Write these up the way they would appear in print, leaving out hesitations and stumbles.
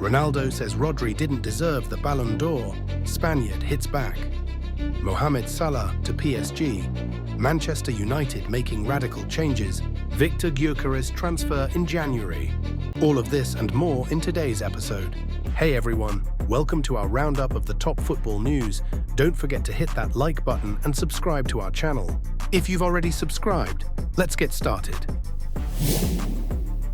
Ronaldo says Rodri didn't deserve the Ballon d'Or. Spaniard hits back. Mohamed Salah to PSG. Manchester United making radical changes. Victor Gyökeres transfer in January. All of this and more in today's episode. Hey everyone, welcome to our roundup of the top football news. Don't forget to hit that like button and subscribe to our channel. If you've already subscribed, let's get started.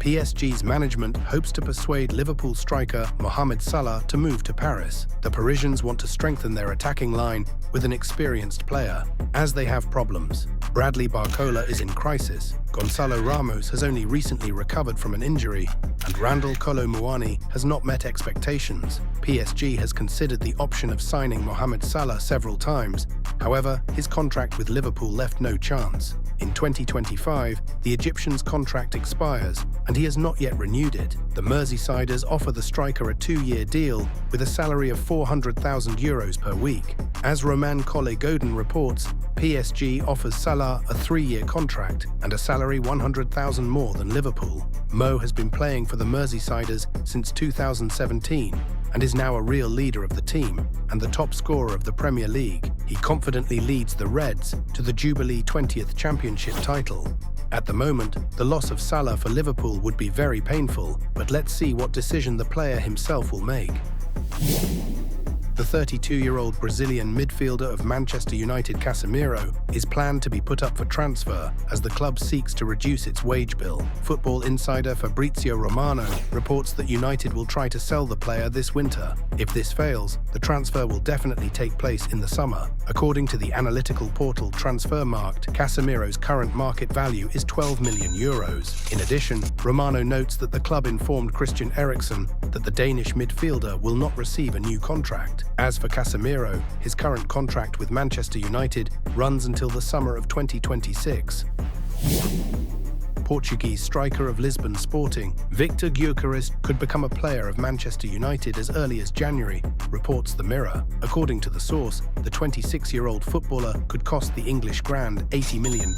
PSG's management hopes to persuade Liverpool striker Mohamed Salah to move to Paris. The Parisians want to strengthen their attacking line with an experienced player, as they have problems. Bradley Barcola is in crisis, Gonzalo Ramos has only recently recovered from an injury, and Randall Kolo Muani has not met expectations. PSG has considered the option of signing Mohamed Salah several times. However, his contract with Liverpool left no chance. In 2025, the Egyptian's contract expires, and he has not yet renewed it. The Merseysiders offer the striker a 2-year deal with a salary of €400,000 per week. As Roman Kole-Godin reports, PSG offers Salah a 3-year contract and a salary $100,000 more than Liverpool. Mo has been playing for the Merseysiders since 2017 and is now a real leader of the team and the top scorer of the Premier League. He confidently leads the Reds to the Jubilee 20th Championship title. At the moment, the loss of Salah for Liverpool would be very painful, but let's see what decision the player himself will make. The 32-year-old Brazilian midfielder of Manchester United Casemiro is planned to be put up for transfer as the club seeks to reduce its wage bill. Football insider Fabrizio Romano reports that United will try to sell the player this winter. If this fails, the transfer will definitely take place in the summer. According to the analytical portal Transfermarkt, Casemiro's current market value is €12 million. In addition, Romano notes that the club informed Christian Eriksen that the Danish midfielder will not receive a new contract. As for Casemiro, his current contract with Manchester United runs until the summer of 2026. Portuguese striker of Lisbon Sporting, Victor Gyökeres could become a player of Manchester United as early as January, reports The Mirror. According to the source, the 26-year-old footballer could cost the English grand £80 million.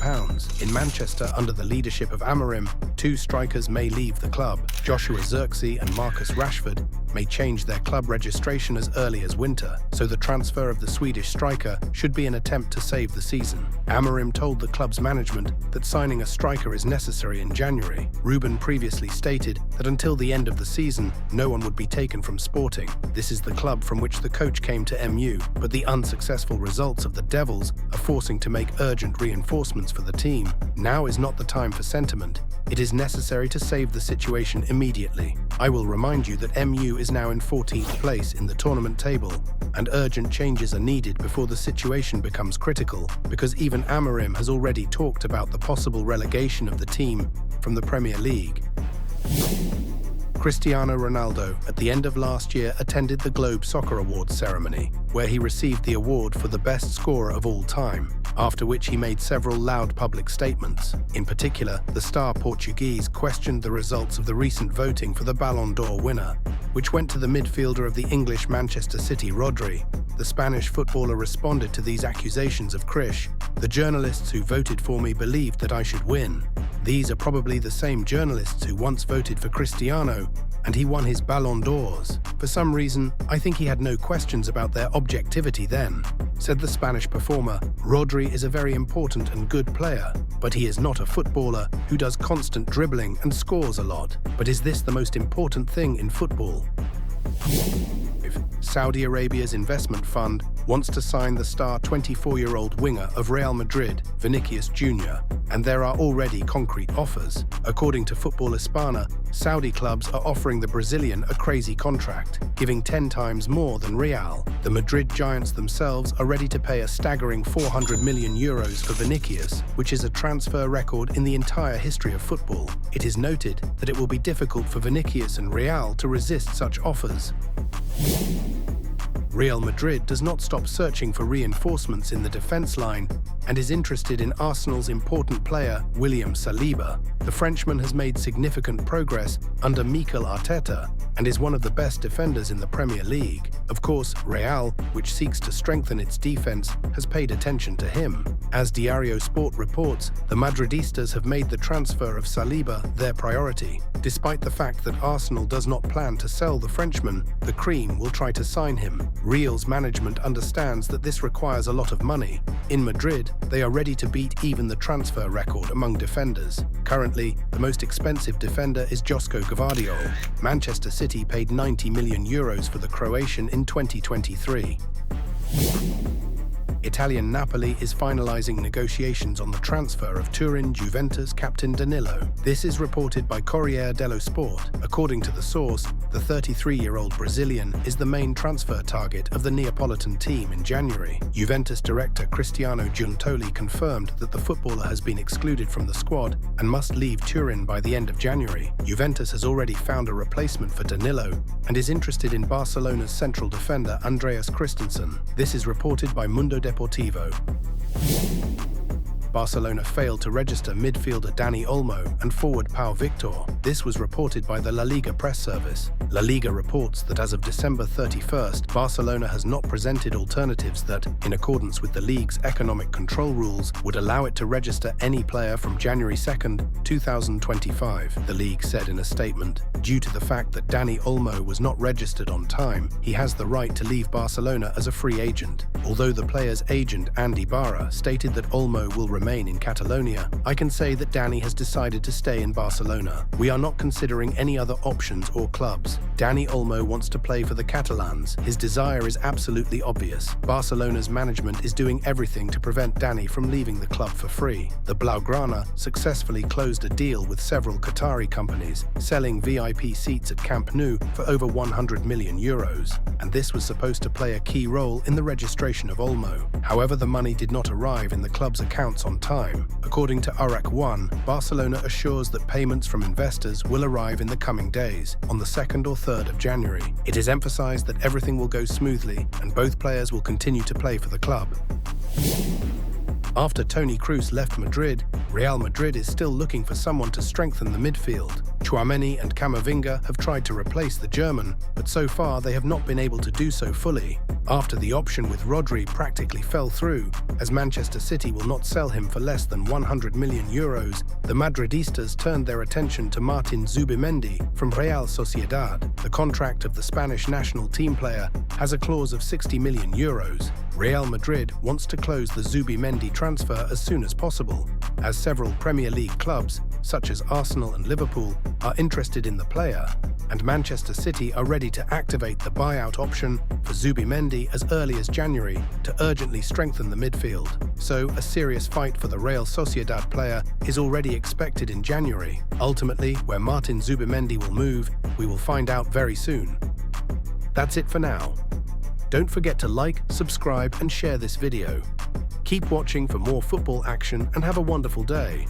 In Manchester, under the leadership of Amorim, 2 strikers may leave the club. Joshua Zirkzee and Marcus Rashford may change their club registration as early as winter, so the transfer of the Swedish striker should be an attempt to save the season. Amorim told the club's management that signing a striker is necessary in January. Ruben previously stated that until the end of the season, no one would be taken from Sporting. This is the club from which the coach came to MU, but the unsuccessful results of the Devils are forcing to make urgent reinforcements for the team. Now is not the time for sentiment. It is necessary to save the situation immediately. I will remind you that MU is now in 14th place in the tournament table, and urgent changes are needed before the situation becomes critical, because even Amorim has already talked about the possible relegation of the team from the Premier League. Cristiano Ronaldo, at the end of last year, attended the Globe Soccer Awards ceremony, where he received the award for the best scorer of all time, after which he made several loud public statements. In particular, the star Portuguese questioned the results of the recent voting for the Ballon d'Or winner, which went to the midfielder of the English Manchester City, Rodri. The Spanish footballer responded to these accusations of Krish. "The journalists who voted for me believed that I should win. These are probably the same journalists who once voted for Cristiano, and he won his Ballon d'Ors. For some reason, I think he had no questions about their objectivity then," said the Spanish performer. Rodri is a very important and good player, but he is not a footballer who does constant dribbling and scores a lot. But is this the most important thing in football? Saudi Arabia's investment fund wants to sign the star 24-year-old winger of Real Madrid, Vinicius Jr., and there are already concrete offers. According to Football Hispana, Saudi clubs are offering the Brazilian a crazy contract, giving 10 times more than Real. The Madrid giants themselves are ready to pay a staggering €400 million for Vinicius, which is a transfer record in the entire history of football. It is noted that it will be difficult for Vinicius and Real to resist such offers. Real Madrid does not stop searching for reinforcements in the defense line and is interested in Arsenal's important player, William Saliba. The Frenchman has made significant progress under Mikel Arteta and is one of the best defenders in the Premier League. Of course, Real, which seeks to strengthen its defense, has paid attention to him. As Diario Sport reports, the Madridistas have made the transfer of Saliba their priority. Despite the fact that Arsenal does not plan to sell the Frenchman, the Cream will try to sign him. Real's management understands that this requires a lot of money. In Madrid, they are ready to beat even the transfer record among defenders. Currently, the most expensive defender is Josko Gvardiol. Manchester City paid €90 million for the Croatian in 2023. Italian Napoli is finalizing negotiations on the transfer of Turin Juventus captain Danilo. This is reported by Corriere dello Sport. According to the source, the 33-year-old Brazilian is the main transfer target of the Neapolitan team in January. Juventus director Cristiano Ronaldo confirmed that the footballer has been excluded from the squad and must leave Turin by the end of January. Juventus has already found a replacement for Danilo and is interested in Barcelona's central defender Andreas Christensen. This is reported by Mundo Deportivo. Barcelona failed to register midfielder Dani Olmo and forward Olmo Victor. This was reported by the La Liga press service. La Liga reports that as of December 31st, Barcelona has not presented alternatives that, in accordance with the league's economic control rules, would allow it to register any player from January 2nd, 2025, the league said in a statement. Due to the fact that Dani Olmo was not registered on time, he has the right to leave Barcelona as a free agent. Although the player's agent, Andy Barra, stated that Olmo will remain in Catalonia, I can say that Dani has decided to stay in Barcelona. We are not considering any other options or clubs. Dani Olmo wants to play for the Catalans. His desire is absolutely obvious. Barcelona's management is doing everything to prevent Dani from leaving the club for free. The Blaugrana successfully closed a deal with several Qatari companies, selling VIP seats at Camp Nou for over €100 million, and this was supposed to play a key role in the registration of Olmo. However, the money did not arrive in the club's accounts on time. According to Urak One, Barcelona assures that payments from investors will arrive in the coming days, on the 2nd or 3rd of January. It is emphasized that everything will go smoothly and both players will continue to play for the club. After Toni Kroos left Madrid, Real Madrid is still looking for someone to strengthen the midfield. Tchouaméni and Camavinga have tried to replace the German, but so far they have not been able to do so fully. After the option with Rodri practically fell through, as Manchester City will not sell him for less than €100 million, the Madridistas turned their attention to Martin Zubimendi from Real Sociedad. The contract of the Spanish national team player has a clause of €60 million. Real Madrid wants to close the Zubimendi transfer as soon as possible, as several Premier League clubs, such as Arsenal and Liverpool, are interested in the player, and Manchester City are ready to activate the buyout option for Zubimendi as early as January to urgently strengthen the midfield. So, a serious fight for the Real Sociedad player is already expected in January. Ultimately, where Martin Zubimendi will move, we will find out very soon. That's it for now. Don't forget to like, subscribe, and share this video. Keep watching for more football action and have a wonderful day.